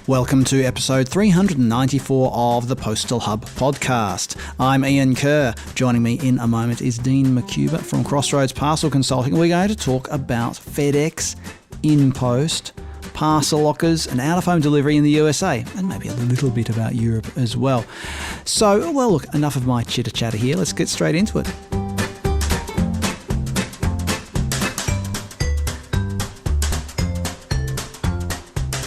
Welcome to episode 394 of the Postal Hub podcast. I'm Ian Kerr. Joining me in a moment is Dean Maciuba from Crossroads Parcel Consulting. We're going to talk about FedEx-InPost, parcel lockers and out-of-home delivery in the USA, and maybe a little bit about Europe as well. So, well, look, enough of my chitter-chatter here. Let's get straight into it.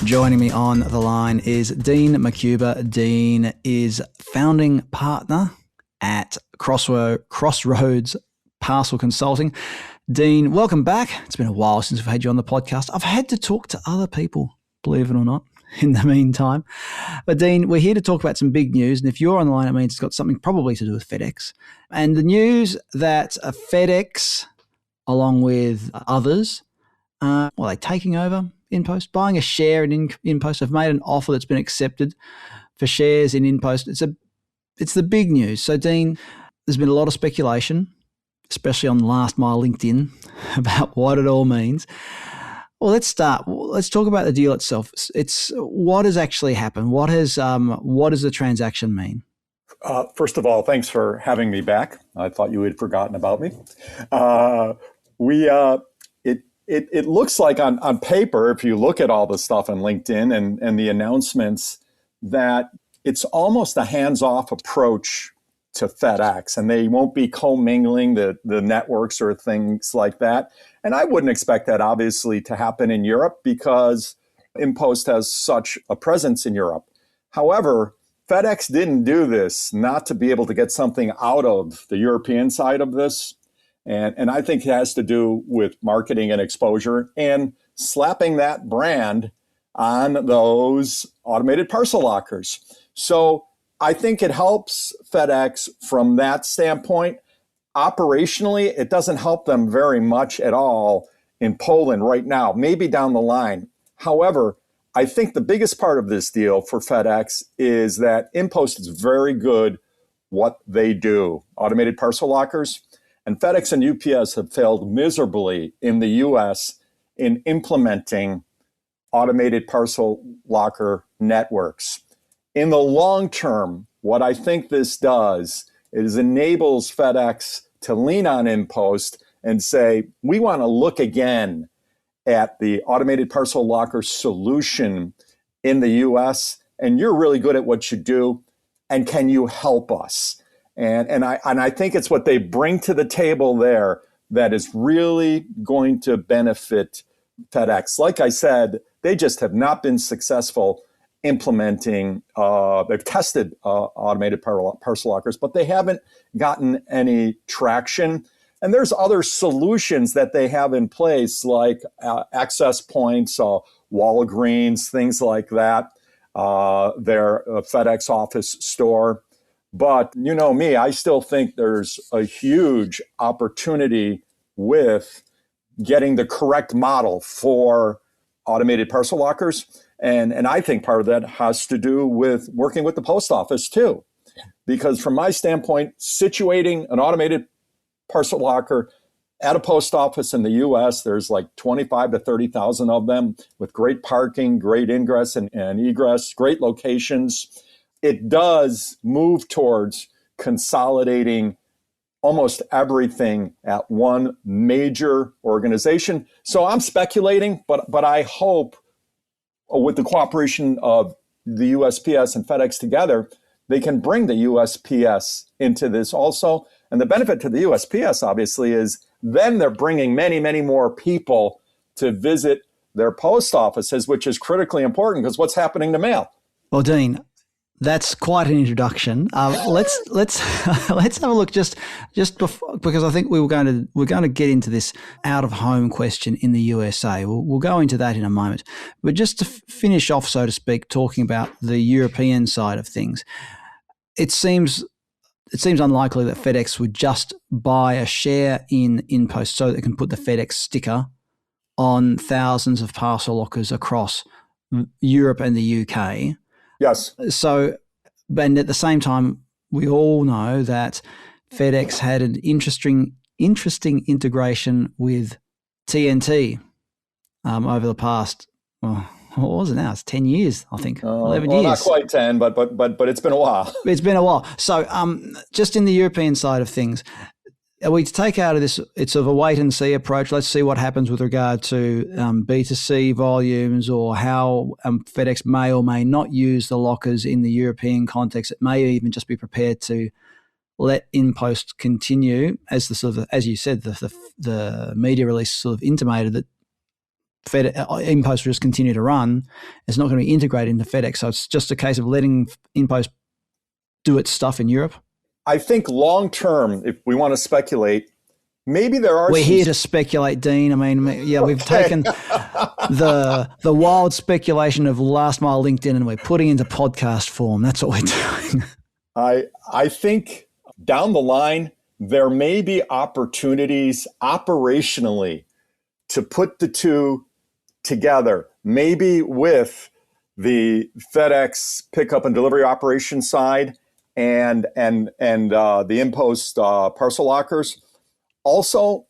Joining me on the line is Dean Maciuba. Dean is founding partner at Crossroads Parcel Consulting. Dean, welcome back. It's been a while since we've had you on the podcast. I've had to talk to other people, believe it or not, in the meantime. But Dean, we're here to talk about some big news. And if you're on the line, it means it's got something probably to do with FedEx. And the news that FedEx, along with others, they're taking over InPost, buying a share in InPost. Have made an offer that's been accepted for shares in InPost. It's the big news. So, Dean, there's been a lot of speculation, especially on Last Mile LinkedIn, about what it all means. Well, let's start. Let's talk about the deal itself. It's what has actually happened. What does the transaction mean? First of all, thanks for having me back. I thought you had forgotten about me. It looks like on paper, if you look at all the stuff on LinkedIn and the announcements, that it's almost a hands-off approach to FedEx, and they won't be commingling the networks or things like that. And I wouldn't expect that, obviously, to happen in Europe because InPost has such a presence in Europe. However, FedEx didn't do this not to be able to get something out of the European side of this. And I think it has to do with marketing and exposure and slapping that brand on those automated parcel lockers. So I think it helps FedEx from that standpoint. Operationally, it doesn't help them very much at all in Poland right now, maybe down the line. However, I think the biggest part of this deal for FedEx is that InPost is very good what they do, automated parcel lockers. And FedEx and UPS have failed miserably in the US in implementing automated parcel locker networks. In the long term, what I think this does is enables FedEx to lean on InPost and say, we want to look again at the automated parcel locker solution in the US, and you're really good at what you do, and can you help us? And I think it's what they bring to the table there that is really going to benefit FedEx. Like I said, they just have not been successful implementing. They've tested automated parcel lockers, but they haven't gotten any traction. And there's other solutions that they have in place, like access points, Walgreens, things like that, their FedEx office store. But you know me, I still think there's a huge opportunity with getting the correct model for automated parcel lockers. And I think part of that has to do with working with the post office too. Because from my standpoint, situating an automated parcel locker at a post office in the US, there's like 25 to 30,000 of them with great parking, great ingress and egress, great locations. It does move towards consolidating almost everything at one major organization. So I'm speculating, but I hope with the cooperation of the USPS and FedEx together, they can bring the USPS into this also. And the benefit to the USPS, obviously, is then they're bringing many, many more people to visit their post offices, which is critically important because what's happening to mail? Well, Dean, that's quite an introduction. Let's have a look just before, because I think we're going to get into this out of home question in the USA. We'll go into that in a moment. But just to finish off, so to speak, talking about the European side of things, it seems unlikely that FedEx would just buy a share in InPost so that they can put the FedEx sticker on thousands of parcel lockers across Europe and the UK. Yes. So, and at the same time, we all know that FedEx had an interesting integration with TNT over the past what was it now? It's 10 years, I think. 11 well, years. not quite 10, but it's been a while. It's been a while. So just in the European side of things, are we to take out of this, it's sort of a wait and see approach. Let's see what happens with regard to B2C volumes, or how FedEx may or may not use the lockers in the European context. It may even just be prepared to let InPost continue, as the sort of, as you said, the media release sort of intimated that InPost will just continue to run. It's not going to be integrated into FedEx. So it's just a case of letting InPost do its stuff in Europe. I think long term, if we want to speculate, maybe there are. We're here to speculate, Dean. I mean, yeah, we've taken the wild speculation of last mile LinkedIn and we're putting into podcast form. That's what we're doing. I think down the line there may be opportunities operationally to put the two together, maybe with the FedEx pickup and delivery operation side and the InPost parcel lockers. Also,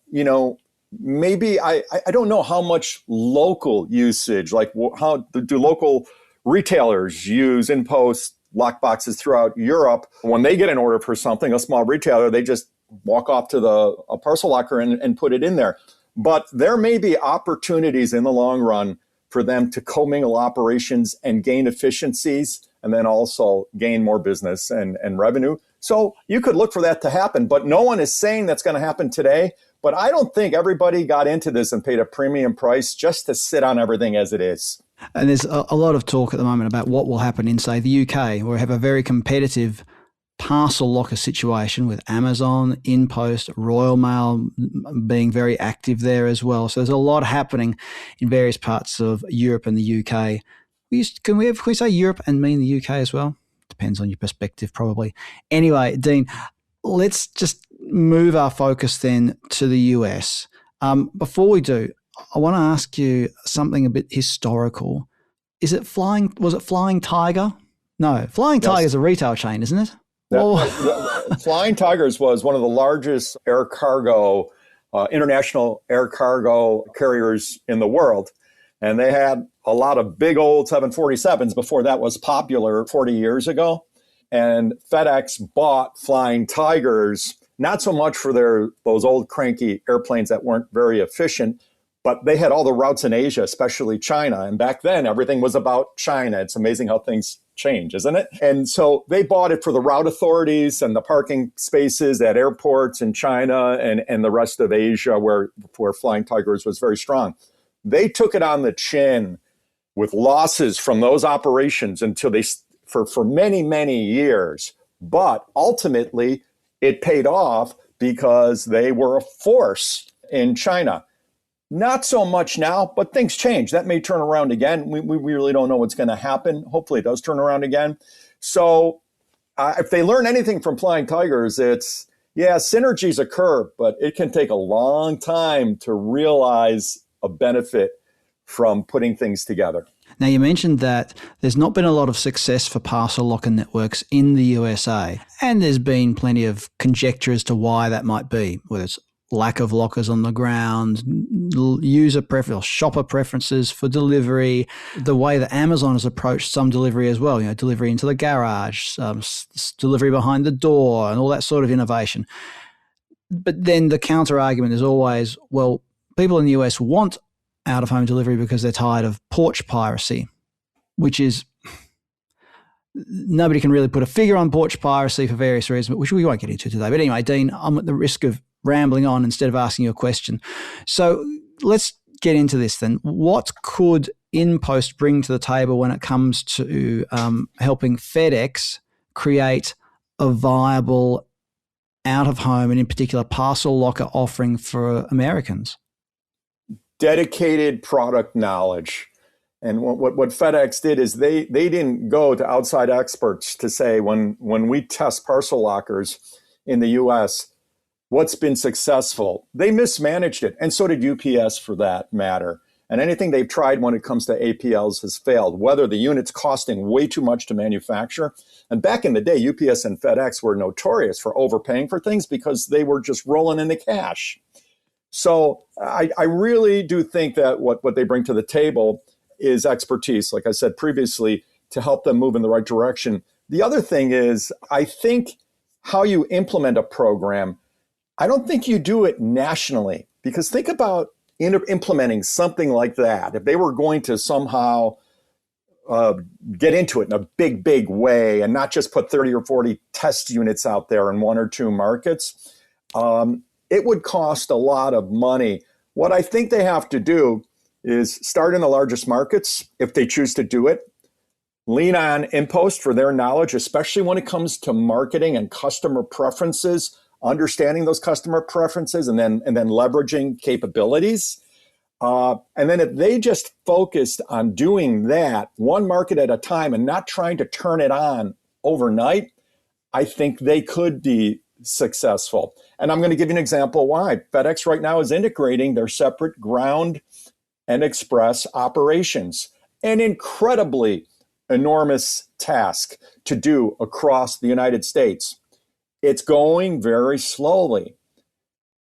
maybe I don't know how much local usage, like how do local retailers use InPost lock boxes throughout Europe. When they get an order for something, a small retailer, they just walk off to a parcel locker and put it in there. But there may be opportunities in the long run for them to commingle operations and gain efficiencies, and then also gain more business and revenue. So you could look for that to happen, but no one is saying that's going to happen today. But I don't think everybody got into this and paid a premium price just to sit on everything as it is. And there's a lot of talk at the moment about what will happen in, say, the UK, where we have a very competitive parcel locker situation with Amazon, InPost, Royal Mail being very active there as well. So there's a lot happening in various parts of Europe and the UK. Can we say Europe and mean the UK as well? Depends on your perspective, probably. Anyway, Dean, let's just move our focus then to the US. Before we do, I want to ask you something a bit historical. Was it Flying Tiger? No, Flying Tiger is a retail chain, isn't it? Flying Tigers was one of the largest air cargo, international air cargo carriers in the world. And they had a lot of big old 747s before that was popular 40 years ago. And FedEx bought Flying Tigers, not so much for those old cranky airplanes that weren't very efficient, but they had all the routes in Asia, especially China. And back then, everything was about China. It's amazing how things change, isn't it? And so they bought it for the route authorities and the parking spaces at airports in China and the rest of Asia where Flying Tigers was very strong. They took it on the chin with losses from those operations until for many, many years. But ultimately, it paid off because they were a force in China. Not so much now, but things change. That may turn around again. We really don't know what's going to happen. Hopefully it does turn around again. So if they learn anything from Flying Tigers, it's, synergies occur, but it can take a long time to realize a benefit from putting things together. Now, you mentioned that there's not been a lot of success for parcel locker networks in the USA, and there's been plenty of conjecture as to why that might be, whether it's lack of lockers on the ground, user preference, shopper preferences for delivery, the way that Amazon has approached some delivery as well, delivery into the garage, delivery behind the door, and all that sort of innovation. But then the counter argument is always, well, people in the US want out-of-home delivery because they're tired of porch piracy, which is, nobody can really put a figure on porch piracy for various reasons, which we won't get into today. But anyway, Dean, I'm at the risk of rambling on instead of asking you a question. So let's get into this then. What could InPost bring to the table when it comes to helping FedEx create a viable out-of-home and in particular parcel locker offering for Americans? Dedicated product knowledge. And what FedEx did is they didn't go to outside experts to say, when we test parcel lockers in the US, what's been successful? They mismanaged it. And so did UPS for that matter. And anything they've tried when it comes to APLs has failed, whether the unit's costing way too much to manufacture. And back in the day, UPS and FedEx were notorious for overpaying for things because they were just rolling in the cash. So I really do think that what they bring to the table is expertise, like I said previously, to help them move in the right direction. The other thing is, I think how you implement a program, I don't think you do it nationally, because think about implementing something like that. If they were going to somehow get into it in a big, big way and not just put 30 or 40 test units out there in one or two markets, it would cost a lot of money. What I think they have to do is start in the largest markets if they choose to do it. Lean on InPost for their knowledge, especially when it comes to marketing and customer preferences, understanding those customer preferences and then leveraging capabilities. And then if they just focused on doing that one market at a time and not trying to turn it on overnight, I think they could be successful. And I'm going to give you an example why. FedEx right now is integrating their separate ground and express operations. An incredibly enormous task to do across the United States. It's going very slowly.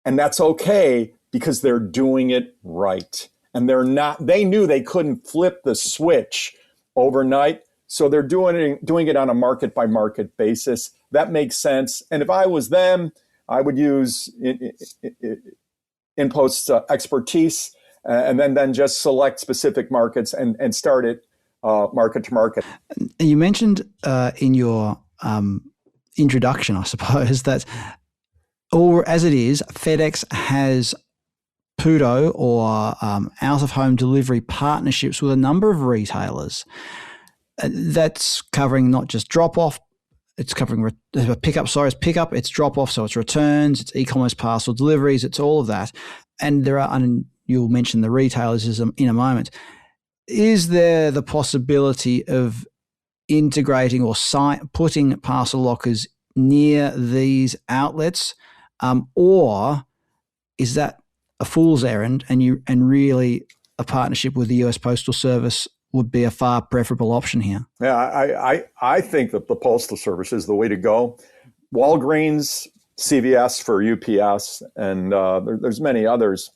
And that's okay, because they're doing it right. And they knew they couldn't flip the switch overnight. So they're doing it on a market by market basis. That makes sense. And if I was them, I would use InPost's expertise and then just select specific markets and start it market to market. You mentioned in your introduction, I suppose, that or as it is, FedEx has PUDO or out-of-home delivery partnerships with a number of retailers. That's covering not just drop-off, it's covering pickup, it's drop-off, so it's returns, it's e-commerce parcel deliveries, it's all of that. And you'll mention the retailers in a moment. Is there the possibility of integrating or putting parcel lockers near these outlets, or is that a fool's errand and really a partnership with the US Postal Service would be a far preferable option here? Yeah, I think that the Postal Service is the way to go. Walgreens, CVS for UPS, and there's many others.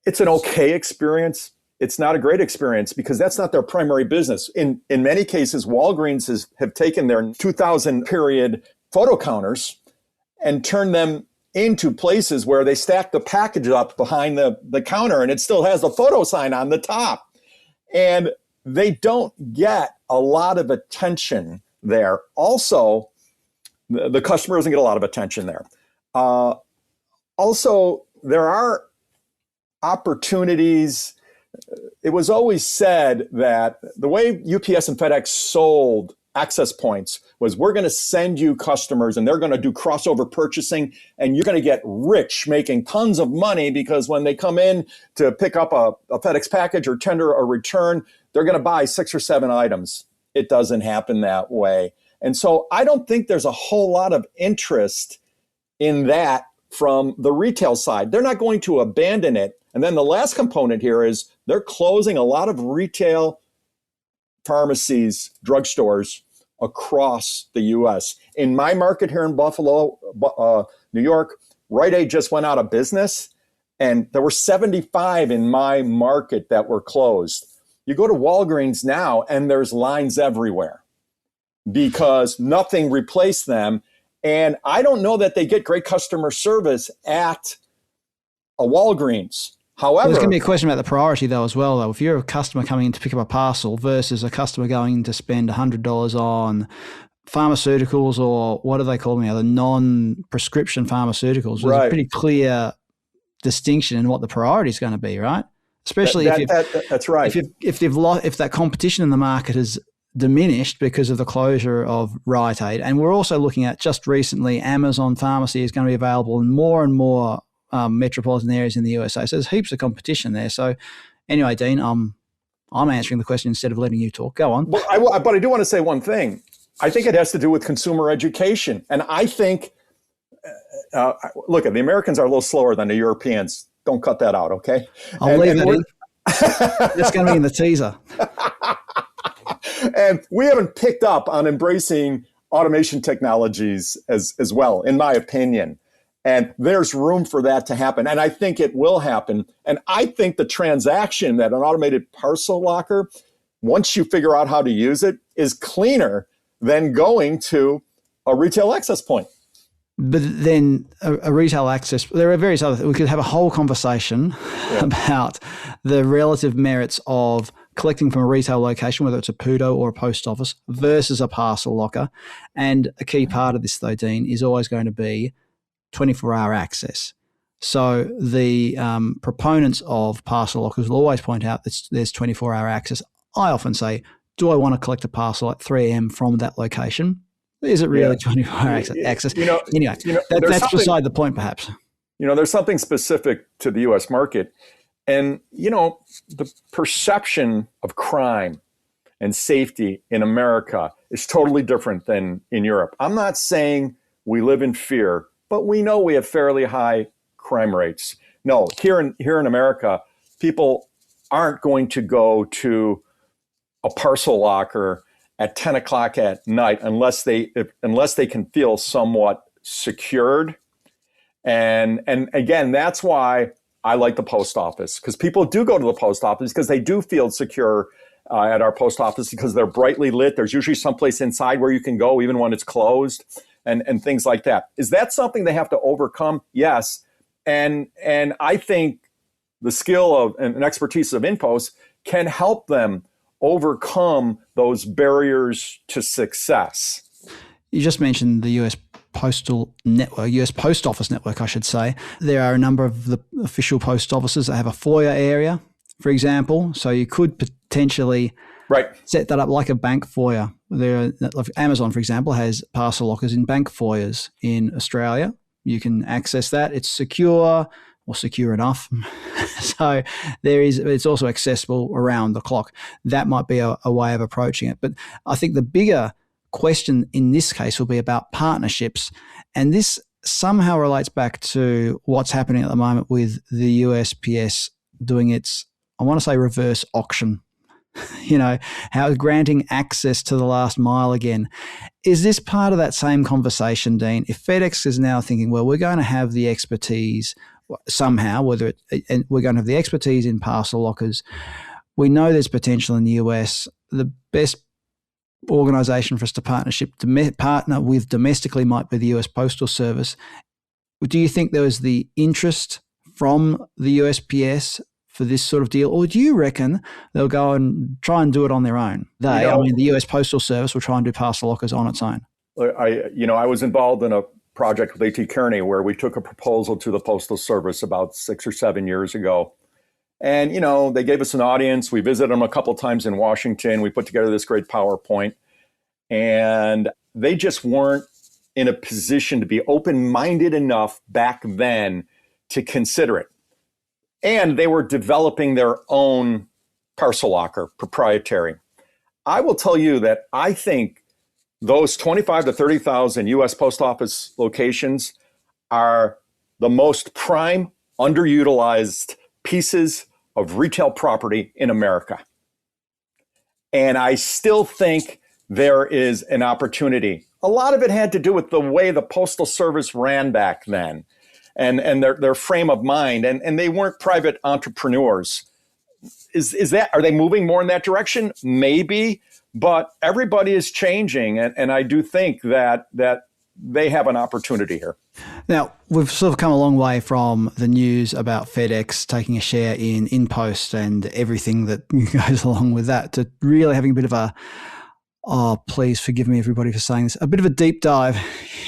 It's an okay experience. It's not a great experience because that's not their primary business. In many cases, Walgreens have taken their 2000 period photo counters and turned them into places where they stack the package up behind the counter and it still has the photo sign on the top. And they don't get a lot of attention there. Also, the customer doesn't get a lot of attention there. Also, there are opportunities. It was always said that the way UPS and FedEx sold access points was, we're going to send you customers and they're going to do crossover purchasing and you're going to get rich making tons of money, because when they come in to pick up a FedEx package or tender a return, they're going to buy 6 or 7 items. It doesn't happen that way. And so I don't think there's a whole lot of interest in that from the retail side. They're not going to abandon it. And then the last component here is they're closing a lot of retail pharmacies, drugstores across the U.S. In my market here in Buffalo, New York, Rite Aid just went out of business, and there were 75 in my market that were closed. You go to Walgreens now, and there's lines everywhere because nothing replaced them. And I don't know that they get great customer service at a Walgreens. However, there's going to be a question about the priority, though, as well. Though, if you're a customer coming in to pick up a parcel versus a customer going to spend $100 on pharmaceuticals, or what do they call them now, the non-prescription pharmaceuticals, there's a pretty clear distinction in what the priority is going to be, right? Especially that's right. If that competition in the market has diminished because of the closure of Rite Aid, and we're also looking at just recently, Amazon Pharmacy is going to be available in more and more metropolitan areas in the USA. So there's heaps of competition there. So anyway, Dean, I'm answering the question instead of letting you talk. Go on. But I do want to say one thing. I think it has to do with consumer education. And I think, look, the Americans are a little slower than the Europeans. Don't cut that out, okay? I'll leave that in. That's going to be in the teaser. And we haven't picked up on embracing automation technologies as well, in my opinion. And there's room for that to happen. And I think it will happen. And I think the transaction that an automated parcel locker, once you figure out how to use it, is cleaner than going to a retail access point. But then a retail access, there are various other, we could have a whole conversation about the relative merits of collecting from a retail location, whether it's a PUDO or a post office, versus a parcel locker. And a key part of this, though, Dean, is always going to be 24-hour access. So the proponents of parcel lockers will always point out that there's 24-hour access. I often say, do I want to collect a parcel at 3 a.m. from that location? Is it really 24-hour access? Anyway, that's beside the point, perhaps. There's something specific to the U.S. market. And, the perception of crime and safety in America is totally different than in Europe. I'm not saying we live in fear, but we know we have fairly high crime rates. No, here in America, people aren't going to go to a parcel locker at 10 o'clock at night unless they can feel somewhat secured. And again, that's why I like the post office, because people do go to the post office because they do feel secure at our post office because they're brightly lit. There's usually someplace inside where you can go even when it's closed and things like that. Is that something they have to overcome? Yes. And I think the skill of and expertise of InPost can help them overcome those barriers to success. You just mentioned the US Postal Network, US Post Office Network, I should say. There are a number of the official post offices that have a FOIA area, for example. So you could potentially set that up like a bank FOIA. Amazon, for example, has parcel lockers in bank FOIAs in Australia. You can access that. It's secure, or secure enough. So it's also accessible around the clock. That might be a way of approaching it. But I think the bigger question in this case will be about partnerships. And this somehow relates back to what's happening at the moment with the USPS doing its, I want to say, reverse auction. How granting access to the last mile again. Is this part of that same conversation, Dean? If FedEx is now thinking, well, we're going to have the expertise somehow, and we're going to have the expertise in parcel lockers. We know there's potential in the US. The best organization for us to partner with domestically might be the US Postal Service. Do you think there was the interest from the USPS for this sort of deal, or do you reckon they'll go and try and do it on their own? The US Postal Service will try and do parcel lockers on its own. I was involved in a project with A.T. Kearney where we took a proposal to the Postal Service about 6 or 7 years ago. And, they gave us an audience. We visited them a couple of times in Washington. We put together this great PowerPoint. And they just weren't in a position to be open-minded enough back then to consider it. And they were developing their own parcel locker, proprietary. I will tell you that I think those 25 to 30,000 U.S. Post Office locations are the most prime, underutilized pieces of retail property in America. And I still think there is an opportunity. A lot of it had to do with the way the Postal Service ran back then and their frame of mind. And they weren't private entrepreneurs. Are they moving more in that direction? Maybe. But everybody is changing, and I do think that they have an opportunity here. Now, we've sort of come a long way from the news about FedEx taking a share in InPost and everything that goes along with that to really having a bit of a, please forgive me, everybody, for saying this, a bit of a deep dive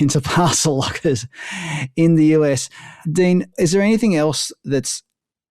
into parcel lockers in the US. Dean, is there anything else that's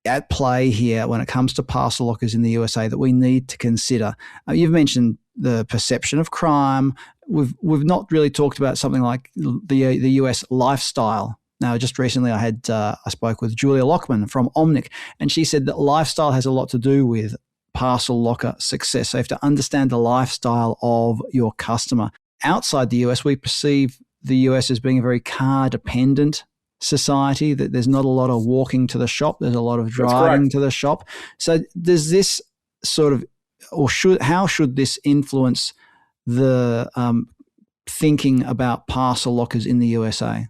at play here when it comes to parcel lockers in the USA that we need to consider? You've mentioned the perception of crime. We've not really talked about something like the US lifestyle. Now, just recently I spoke with Julia Lockman from Omnic, and she said that lifestyle has a lot to do with parcel locker success. So you have to understand the lifestyle of your customer. Outside the US, we perceive the US as being a very car-dependent society, that there's not a lot of walking to the shop. There's a lot of driving to the shop. So does this sort of, how should this influence the thinking about parcel lockers in the USA?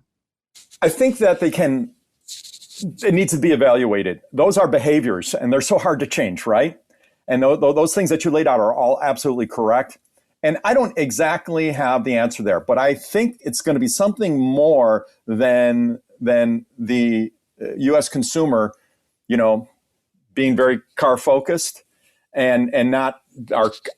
I think that it needs to be evaluated. Those are behaviors, and they're so hard to change, right? And those things that you laid out are all absolutely correct. And I don't exactly have the answer there, but I think it's going to be something more than the U.S. consumer, being very car focused and not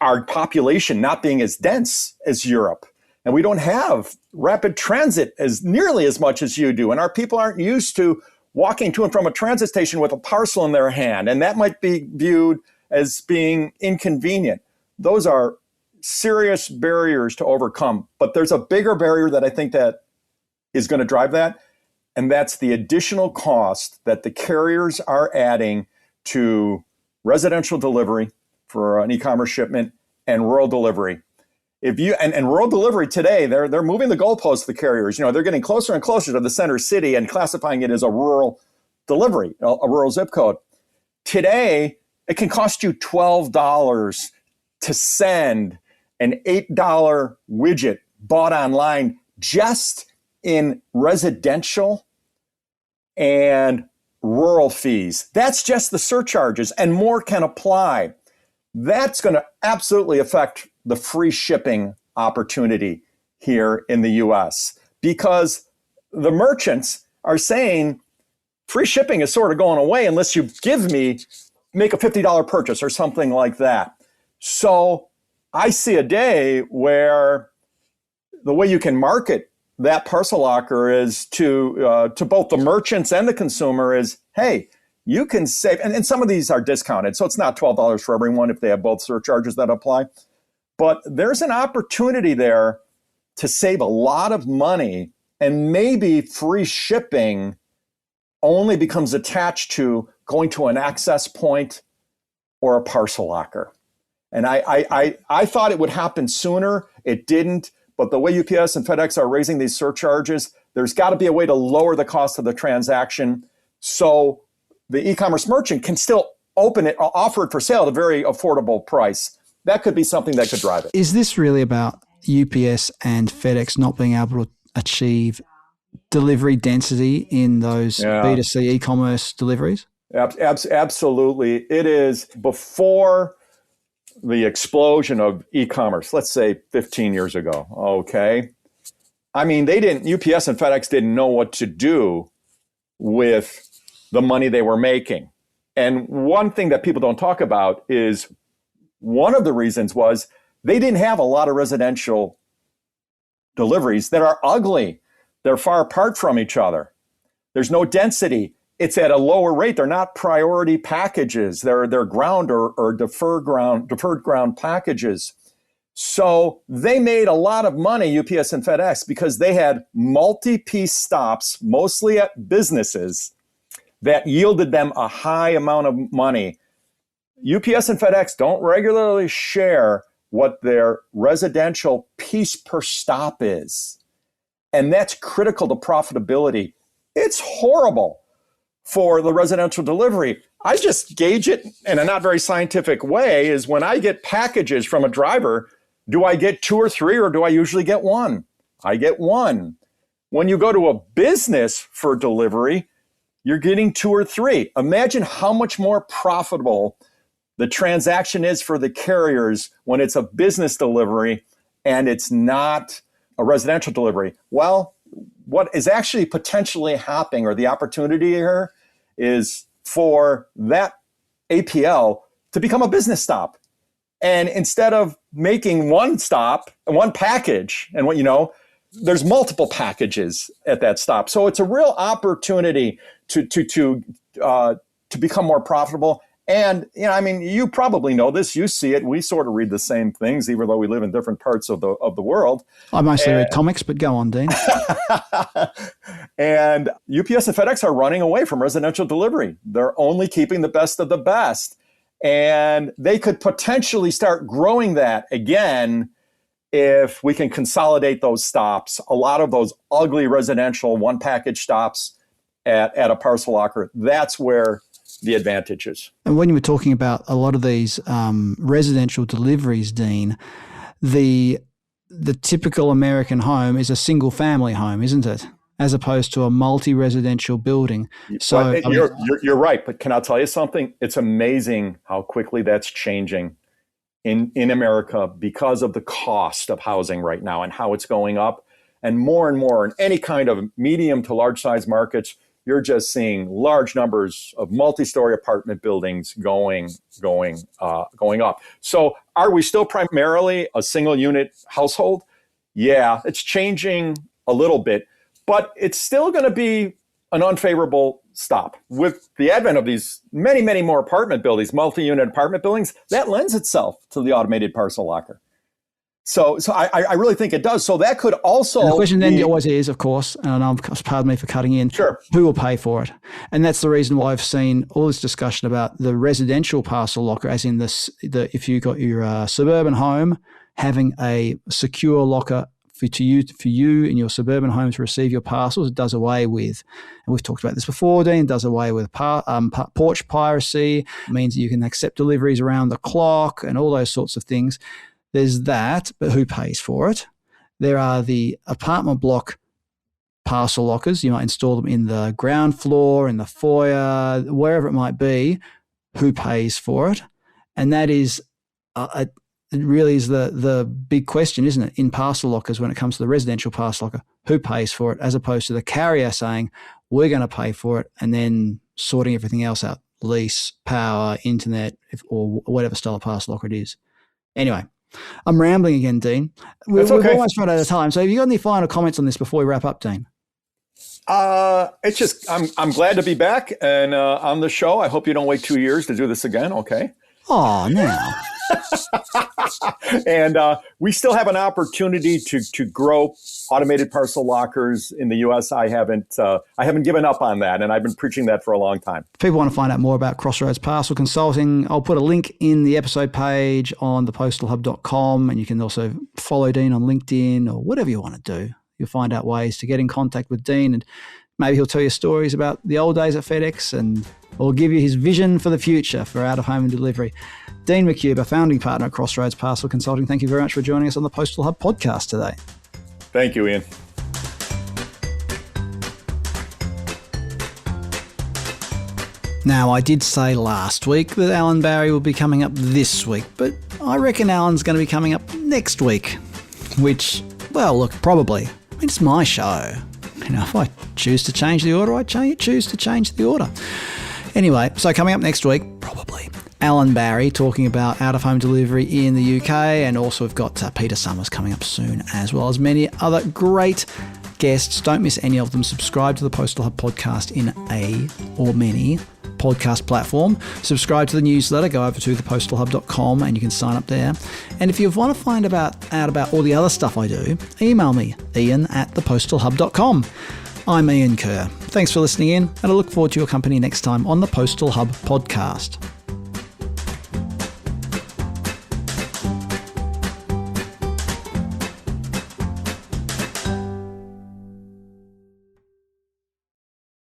our population not being as dense as Europe. And we don't have rapid transit as nearly as much as you do. And our people aren't used to walking to and from a transit station with a parcel in their hand. And that might be viewed as being inconvenient. Those are serious barriers to overcome. But there's a bigger barrier that I think that is going to drive that. And that's the additional cost that the carriers are adding to residential delivery for an e-commerce shipment and rural delivery. If you and rural delivery today, they're moving the goalposts, the carriers. They're getting closer and closer to the center city and classifying it as a rural delivery, a rural zip code. Today, it can cost you $12 to send an $8 widget bought online just in residential and rural fees. That's just the surcharges, and more can apply. That's going to absolutely affect the free shipping opportunity here in the US, because the merchants are saying free shipping is sort of going away unless you make a $50 purchase or something like that. So I see a day where the way you can market that parcel locker is to both the merchants and the consumer is, hey, you can save, and some of these are discounted, so it's not $12 for everyone if they have both surcharges that apply. But there's an opportunity there to save a lot of money, and maybe free shipping only becomes attached to going to an access point or a parcel locker. And I thought it would happen sooner. It didn't. But the way UPS and FedEx are raising these surcharges, there's got to be a way to lower the cost of the transaction so the e-commerce merchant can still offer it for sale at a very affordable price. That could be something that could drive it. Is this really about UPS and FedEx not being able to achieve delivery density in those B2C e-commerce deliveries? Absolutely. It is. Before the explosion of e-commerce, let's say 15 years ago, okay? I mean, UPS and FedEx didn't know what to do with the money they were making. And one thing that people don't talk about is one of the reasons was they didn't have a lot of residential deliveries that are ugly. They're far apart from each other. There's no density. It's at a lower rate. They're not priority packages. They're ground or deferred ground packages. So they made a lot of money, UPS and FedEx, because they had multi-piece stops, mostly at businesses, that yielded them a high amount of money. UPS and FedEx don't regularly share what their residential piece per stop is. And that's critical to profitability. It's horrible for the residential delivery. I just gauge it in a not very scientific way is when I get packages from a driver, do I get 2 or 3 or do I usually get 1? I get 1. When you go to a business for delivery, you're getting 2 or 3. Imagine how much more profitable the transaction is for the carriers when it's a business delivery and it's not a residential delivery. Well, what is actually potentially happening, or the opportunity here, is for that APL to become a business stop. And instead of making one stop, one package, and there's multiple packages at that stop. So it's a real opportunity to become more profitable. And, you probably know this. You see it. We sort of read the same things, even though we live in different parts of the world. I mostly read comics, but go on, Dean. And UPS and FedEx are running away from residential delivery. They're only keeping the best of the best. And they could potentially start growing that again if we can consolidate those stops. A lot of those ugly residential one package stops at a parcel locker, that's where the advantage is. And when you were talking about a lot of these residential deliveries, Dean, the typical American home is a single family home, isn't it? as opposed to a multi-residential building. So you're right. But can I tell you something? It's amazing how quickly that's changing in America because of the cost of housing right now and how it's going up. And more in any kind of medium to large size markets, you're just seeing large numbers of multi-story apartment buildings going up. So are we still primarily a single unit household? Yeah, it's changing a little bit, but it's still going to be an unfavorable stop. With the advent of these many more apartment buildings, multi-unit apartment buildings, that lends itself to the automated parcel locker. So I really think it does. So that could also. And the question then always is, of course, and pardon me for cutting in. Sure. Who will pay for it? And that's the reason why I've seen all this discussion about the residential parcel locker, as in if you got your suburban home, having a secure locker for you in your suburban home to receive your parcels. It does away with, and we've talked about this before, Dean, does away with porch piracy. It means that you can accept deliveries around the clock and all those sorts of things. There's that, but who pays for it? There are the apartment block parcel lockers. You might install them in the ground floor, in the foyer, wherever it might be. Who pays for it? And that is, it really is the big question, isn't it? In parcel lockers, when it comes to the residential parcel locker, who pays for it? As opposed to the carrier saying, we're going to pay for it, and then sorting everything else out, lease, power, internet, or whatever style of parcel locker it is. Anyway, I'm rambling again, Dean. We've almost run out of time. So have you got any final comments on this before we wrap up, Dean? It's just, I'm glad to be back and on the show. I hope you don't wait 2 years to do this again. Okay. Oh, no. And we still have an opportunity to grow automated parcel lockers in the U.S. I haven't given up on that, and I've been preaching that for a long time. If people want to find out more about Crossroads Parcel Consulting, I'll put a link in the episode page on thepostalhub.com, and you can also follow Dean on LinkedIn or whatever you want to do. You'll find out ways to get in contact with Dean, and maybe he'll tell you stories about the old days at FedEx or give you his vision for the future for out-of-home delivery. Dean Maciuba, founding partner at Crossroads Parcel Consulting, thank you very much for joining us on the Postal Hub podcast today. Thank you, Ian. Now, I did say last week that Alan Barry will be coming up this week, but I reckon Alan's going to be coming up next week, which, well, look, probably. I mean, it's my show. You know, if I choose to change the order, I choose to change the order. Anyway, so coming up next week, probably, Alan Barry talking about out-of-home delivery in the UK, and also we've got Peter Summers coming up soon, as well as many other great guests. Don't miss any of them. Subscribe to the Postal Hub podcast in a or many podcast platform. Subscribe to the newsletter. Go over to thepostalhub.com and you can sign up there. And if you want to find out about all the other stuff I do, email me, ian@thepostalhub.com. I'm Ian Kerr. Thanks for listening in, and I look forward to your company next time on the Postal Hub podcast.